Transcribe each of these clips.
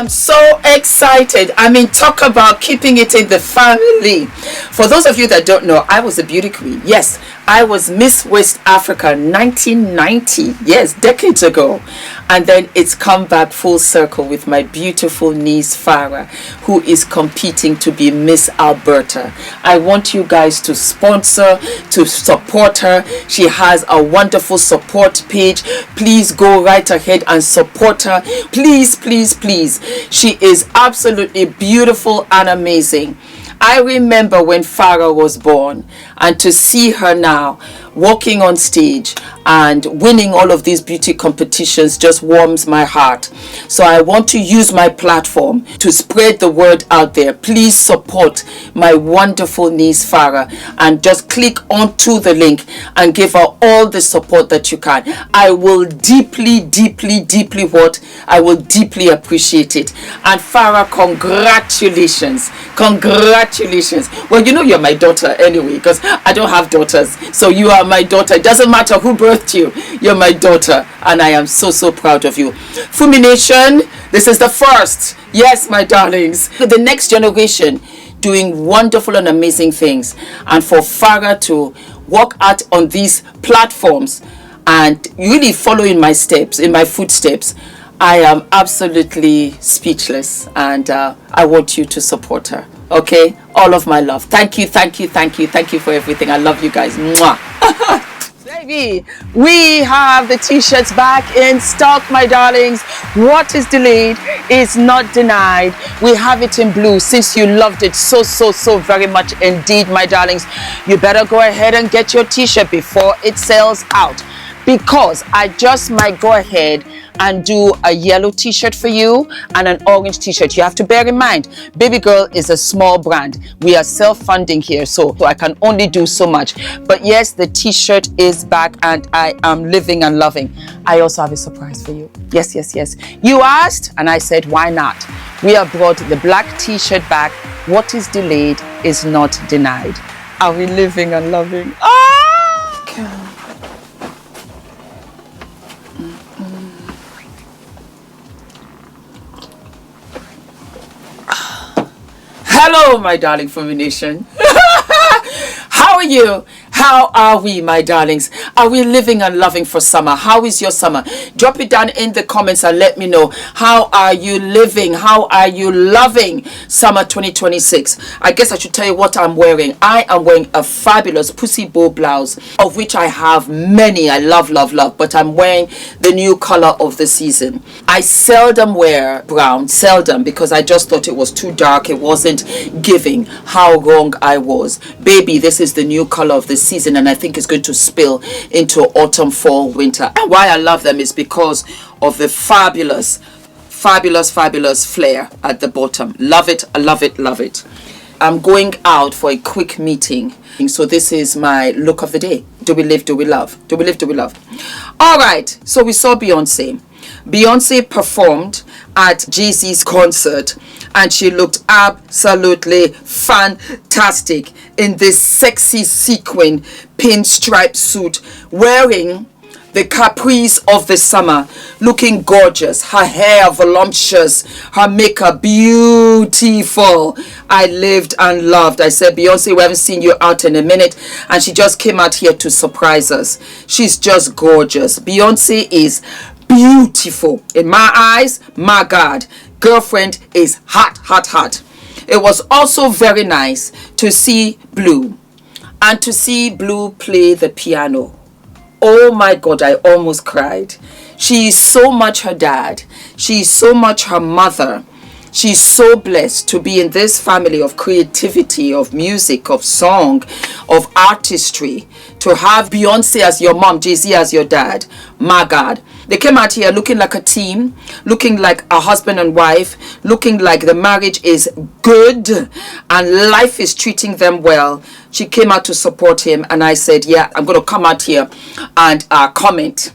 am so excited. I mean, talk about keeping it in the family. For those of you that don't know, I was a beauty queen. Yes, I was Miss West Africa 1990. Yes, decades ago. And then it's come back full circle with my beautiful niece Farah, who is competing to be Miss Alberta. I want you guys to sponsor, to support her. She has a wonderful support page. Please go right ahead and support her. Please, please, please. She is absolutely beautiful and amazing. I remember when Farah was born, and to see her now walking on stage and winning all of these beauty competitions just warms my heart. So I want to use my platform to spread the word out there. Please support my wonderful niece Farah and just click onto the link and give her all the support that you can. I will deeply I will deeply appreciate it. And Farah, congratulations. Congratulations. Well, you know you're my daughter anyway, because I don't have daughters. So you are my daughter. It doesn't matter who birthed you. You're my daughter. And I am so proud of you. Fumi Nation, this is the first. Yes, my darlings. The next generation doing wonderful and amazing things. And for Farah to walk out on these platforms and really follow in my steps, in my footsteps, I am absolutely speechless. And I want you to support her. Okay, all of my love. Thank you for everything. I love you guys. Mwah. Baby, we have the t-shirts back in stock, my darlings. What is delayed is not denied. We have it in blue. Since you loved it so very much indeed, my darlings, you better go ahead and get your t-shirt before it sells out, because I just might go ahead and do a yellow t-shirt for you and an orange t-shirt. You have to bear in mind, Baby Girl is a small brand. We are self-funding here, so I can only do so much. But yes, the t-shirt is back and I am living and loving. I also have a surprise for you. Yes. You asked and I said, why not? We have brought the black t-shirt back. What is delayed is not denied. Are we living and loving? Ah! Hello, my darling Fumi Nation. How are you? How are we, my darlings? Are we living and loving for summer? How is your summer? Drop it down in the comments and let me know. How are you living? How are you loving summer 2026? I guess I should tell you what I'm wearing. I am wearing a fabulous pussy bow blouse, of which I have many. I love. But I'm wearing the new color of the season. I seldom wear brown. Seldom, because I just thought it was too dark. It wasn't giving. How wrong I was. Baby, this is the new color of the season, and I think it's going to spill into autumn, fall, winter. And why I love them is because of the fabulous flare at the bottom. Love it. I love it. I'm going out for a quick meeting, so this is my look of the day. Do we live, do we love? Do we live? All right, so we saw Beyonce performed at Jay-Z's concert, and she looked absolutely fantastic in this sexy sequin pinstripe suit, wearing the capris of the summer, looking gorgeous. Her hair voluptuous, her makeup beautiful. I lived and loved. I said, Beyonce, we haven't seen you out in a minute, and she just came out here to surprise us. She's just gorgeous. Beyonce is beautiful in my eyes. My God, girlfriend is hot. It was also very nice to see Blue, and to see Blue play the piano. Oh my God, I almost cried. She is so much her dad. She is so much her mother. She's so blessed to be in this family of creativity, of music, of song, of artistry. To have Beyonce as your mom, Jay-Z as your dad. My God. They came out here looking like a team, looking like a husband and wife, looking like the marriage is good and life is treating them well. She came out to support him, and I said, yeah, I'm going to come out here and comment.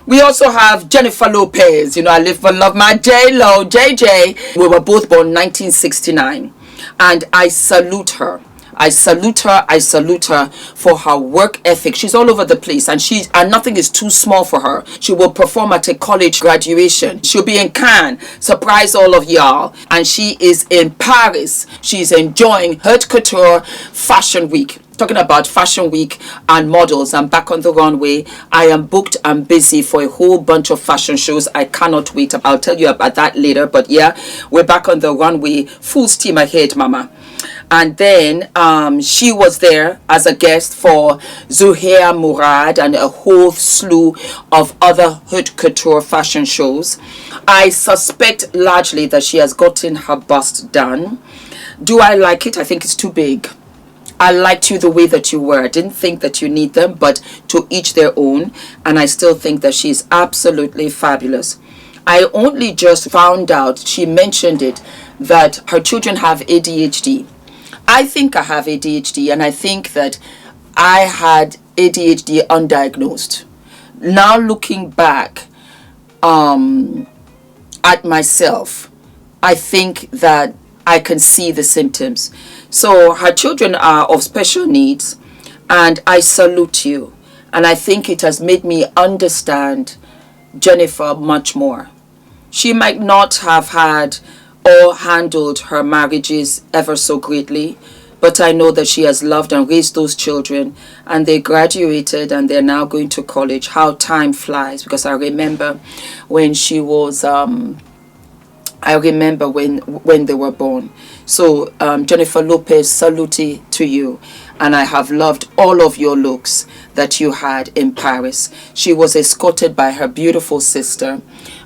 We also have Jennifer Lopez. You know, I live and love my J-Lo, JJ. We were both born 1969, and I salute her. I salute her. I salute her for her work ethic. She's all over the place, and nothing is too small for her. She will perform at a college graduation. She'll be in Cannes, surprise all of y'all. And she is in Paris. She's enjoying haute couture fashion week. Talking about fashion week and models. I'm back on the runway. I am booked and busy for a whole bunch of fashion shows. I cannot wait. I'll tell you about that later. But yeah, we're back on the runway. Full steam ahead, mama. And then she was there as a guest for Zuhair Murad and a whole slew of other haute couture fashion shows. I suspect largely that she has gotten her bust done. Do I like it? I think it's too big. I liked you the way that you were. I didn't think that you need them, but to each their own. And I still think that she's absolutely fabulous. I only just found out, she mentioned it, that her children have ADHD. I think I have ADHD, and I think that I had ADHD undiagnosed. Now looking back at myself, I think that I can see the symptoms. So her children are of special needs, and I salute you. And I think it has made me understand Jennifer much more. She might not have had or handled her marriages ever so greatly, but I know that she has loved and raised those children, and they graduated and they're now going to college. How time flies, because I remember when she was I remember when they were born. So Jennifer Lopez, salute to you. And I have loved all of your looks that you had in Paris. She was escorted by her beautiful sister,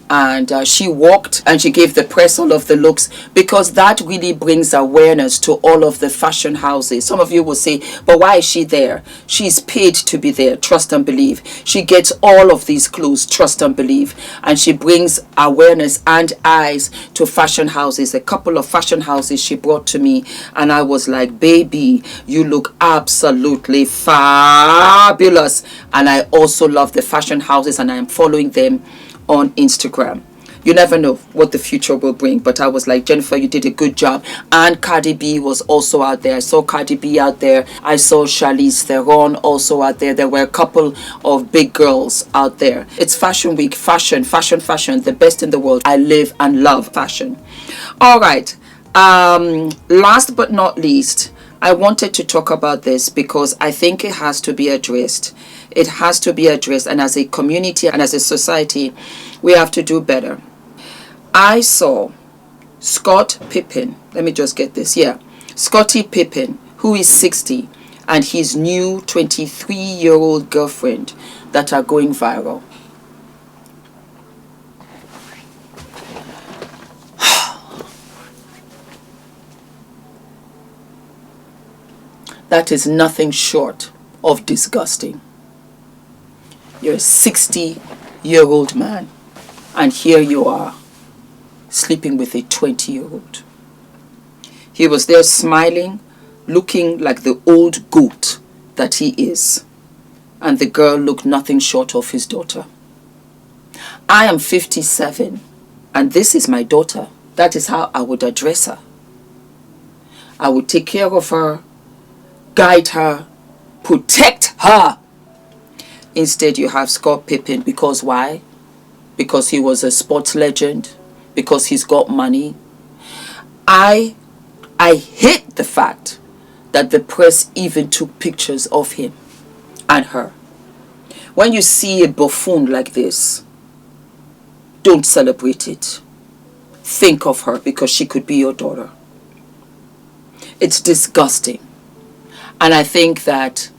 and she walked and she gave the press all of the looks, because that really brings awareness to all of the fashion houses. Some of you will say, but why is she there? She's paid to be there, trust and believe. She gets all of these clothes, trust and believe, and she brings awareness and eyes to fashion houses. A couple of fashion houses she brought to me, and I was like, baby, you look absolutely fabulous. And I also love the fashion houses, and I am following them on Instagram. You never know what the future will bring, but I was like, Jennifer, you did a good job. And Cardi B was also out there. I saw Cardi B out there. I saw Charlize Theron also out there. There were a couple of big girls out there. It's fashion week. Fashion, the best in the world. I live and love fashion. All right, last but not least, I wanted to talk about this because I think it has to be addressed. It has to be addressed, and as a community and as a society, we have to do better. I saw Scott Pippen. Let me just get this. Yeah, Scottie Pippen, who is 60, and his new 23-year-old girlfriend that are going viral. That is nothing short of disgusting. You're a 60-year-old man, and here you are, sleeping with a 20-year-old. He was there smiling, looking like the old goat that he is, and the girl looked nothing short of his daughter. I am 57, and this is my daughter. That is how I would address her. I would take care of her, guide her, protect her. Instead, you have Scott Pippen. Because why? Because he was a sports legend. Because he's got money. I hate the fact that the press even took pictures of him and her. When you see a buffoon like this, don't celebrate it. Think of her, because she could be your daughter. It's disgusting. And I think that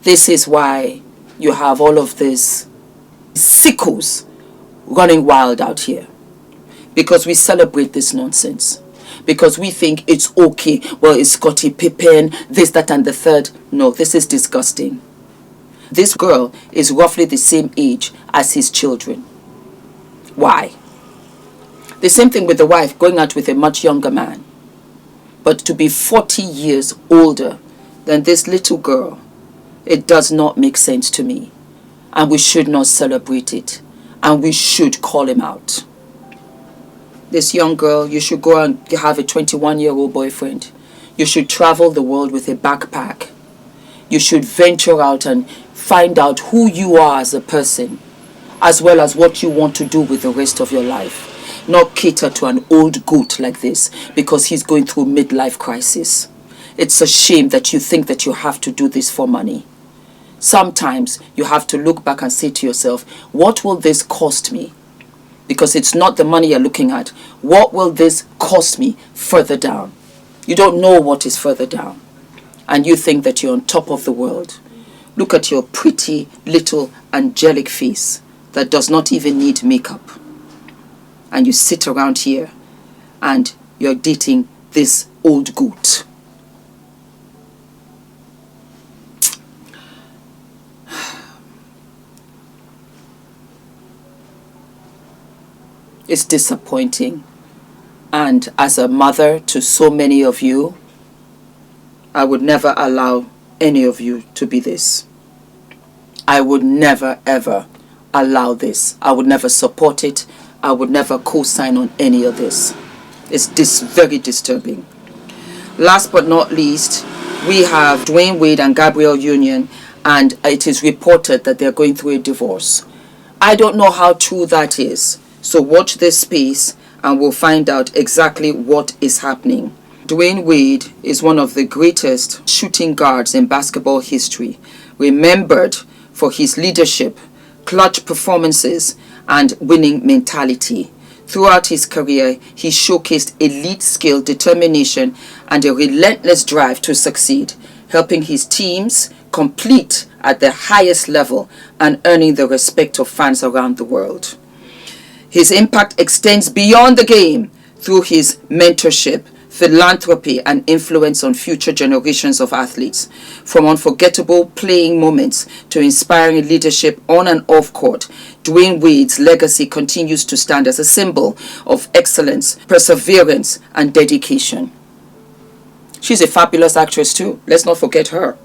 this is why you have all of these sickos running wild out here. Because we celebrate this nonsense. Because we think it's okay. Well, it's Scottie Pippen, this, that, and the third. No, this is disgusting. This girl is roughly the same age as his children. Why? The same thing with the wife going out with a much younger man. But to be 40 years older than this little girl, it does not make sense to me. And we should not celebrate it. And we should call him out. This young girl, you should go and have a 21-year-old boyfriend. You should travel the world with a backpack. You should venture out and find out who you are as a person, as well as what you want to do with the rest of your life. Not cater to an old goat like this because he's going through midlife crisis. It's a shame that you think that you have to do this for money. Sometimes you have to look back and say to yourself, what will this cost me? Because it's not the money you're looking at. What will this cost me further down? You don't know what is further down. And you think that you're on top of the world. Look at your pretty little angelic face that does not even need makeup. And you sit around here and you're dating this old goat. It's disappointing. And as a mother to so many of you, I would never allow any of you to be this. I would never ever allow this. I would never support it. I would never co-sign on any of this. It's very disturbing. Last but not least, we have Dwayne Wade and Gabrielle Union, and it is reported that they're going through a divorce. I don't know how true that is. So watch this space and we'll find out exactly what is happening. Dwayne Wade is one of the greatest shooting guards in basketball history, remembered for his leadership, clutch performances, and winning mentality. Throughout his career, he showcased elite skill, determination, and a relentless drive to succeed, helping his teams compete at the highest level and earning the respect of fans around the world. His impact extends beyond the game through his mentorship, philanthropy, and influence on future generations of athletes. From unforgettable playing moments to inspiring leadership on and off court, Dwayne Wade's legacy continues to stand as a symbol of excellence, perseverance, and dedication. She's a fabulous actress too. Let's not forget her.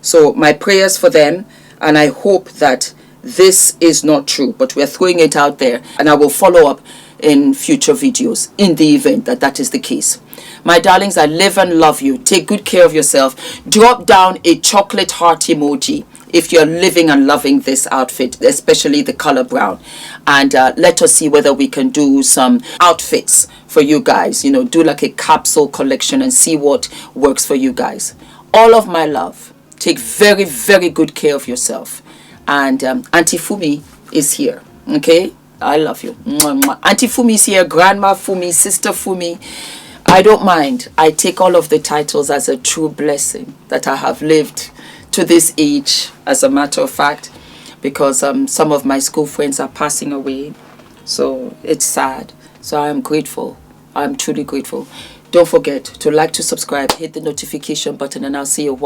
So my prayers for them, and I hope that this is not true, but we're throwing it out there, and I will follow up in future videos in the event that that is the case. My darlings, I live and love you. Take good care of yourself. Drop down a chocolate heart emoji if you're living and loving this outfit, especially the color brown, and let us see whether we can do some outfits for you guys. You know, do like a capsule collection and see what works for you guys. All of my love. Take very, very good care of yourself. And Auntie Fumi is here. Okay, I love you. Mwah, mwah. Auntie Fumi is here. Grandma Fumi, Sister Fumi. I don't mind. I take all of the titles as a true blessing that I have lived to this age, as a matter of fact, because some of my school friends are passing away. So it's sad. So I am grateful. I'm truly grateful. Don't forget to like, to subscribe, hit the notification button, and I'll see you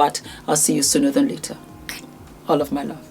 I'll see you sooner than later. All of my love.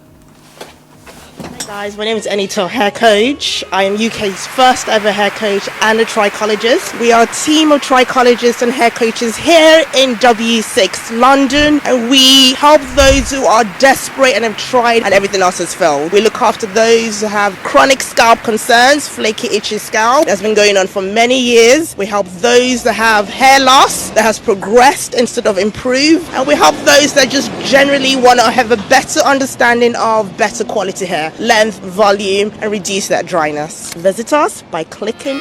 Hi guys, my name is ENITAN, hair coach. I am UK's first ever hair coach and a trichologist. We are a team of trichologists and hair coaches here in W6 London, and we help those who are desperate and have tried and everything else has failed. We look after those who have chronic scalp concerns, flaky, itchy scalp that's been going on for many years. We help those that have hair loss that has progressed instead of improved, and we help those that just generally want to have a better understanding of better quality hair, length, volume, and reduce that dryness. Visit us by clicking